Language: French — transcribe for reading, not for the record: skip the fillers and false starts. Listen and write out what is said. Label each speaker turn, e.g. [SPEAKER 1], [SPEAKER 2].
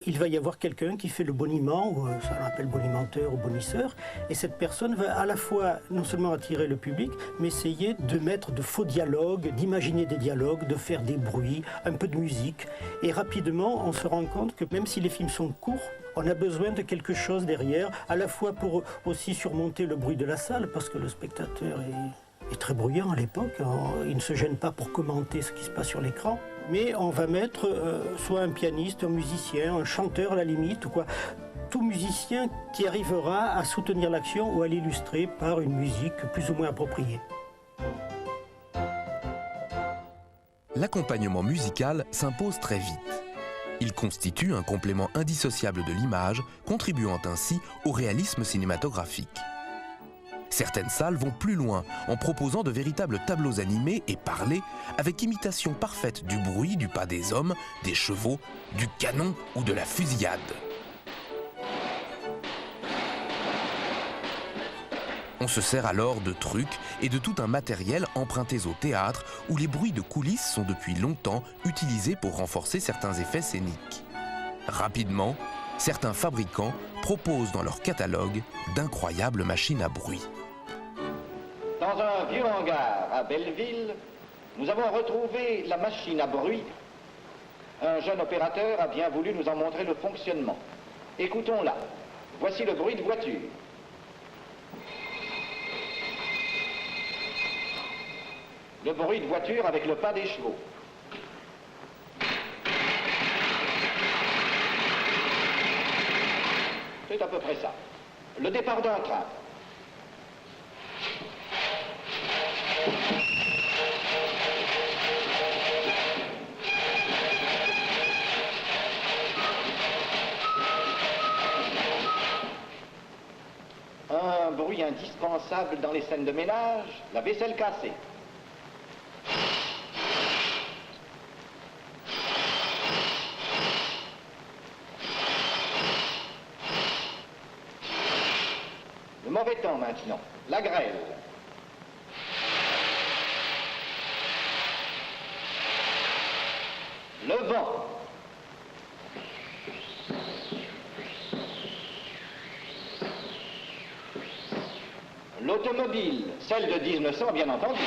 [SPEAKER 1] il va y avoir quelqu'un qui fait le boniment, ou ça on appelle bonimenteur ou bonisseur, et cette personne va à la fois non seulement attirer le public, mais essayer de mettre de faux dialogues, d'imaginer des dialogues, de faire des bruits, un peu de musique. Et rapidement, on se rend compte que même si les films sont courts, on a besoin de quelque chose derrière, à la fois pour aussi surmonter le bruit de la salle, parce que le spectateur est très bruyant à l'époque, il ne se gêne pas pour commenter ce qui se passe sur l'écran. Mais on va mettre soit un pianiste, un musicien, un chanteur à la limite, ou quoi. Tout musicien qui arrivera à soutenir l'action ou à l'illustrer par une musique plus ou moins appropriée.
[SPEAKER 2] L'accompagnement musical s'impose très vite. Il constitue un complément indissociable de l'image, contribuant ainsi au réalisme cinématographique. Certaines salles vont plus loin en proposant de véritables tableaux animés et parlés avec imitation parfaite du bruit du pas des hommes, des chevaux, du canon ou de la fusillade. On se sert alors de trucs et de tout un matériel empruntés au théâtre où les bruits de coulisses sont depuis longtemps utilisés pour renforcer certains effets scéniques. Rapidement, certains fabricants proposent dans leur catalogue d'incroyables machines à bruit.
[SPEAKER 3] Dans un vieux hangar à Belleville, nous avons retrouvé la machine à bruit. Un jeune opérateur a bien voulu nous en montrer le fonctionnement. Écoutons-la. Voici le bruit de voiture. Le bruit de voiture avec le pas des chevaux. C'est à peu près ça. Le départ d'un train. Un bruit indispensable dans les scènes de ménage, la vaisselle cassée. Le mauvais temps maintenant, la grêle. Le vent. L'automobile, celle de 1900 bien entendu.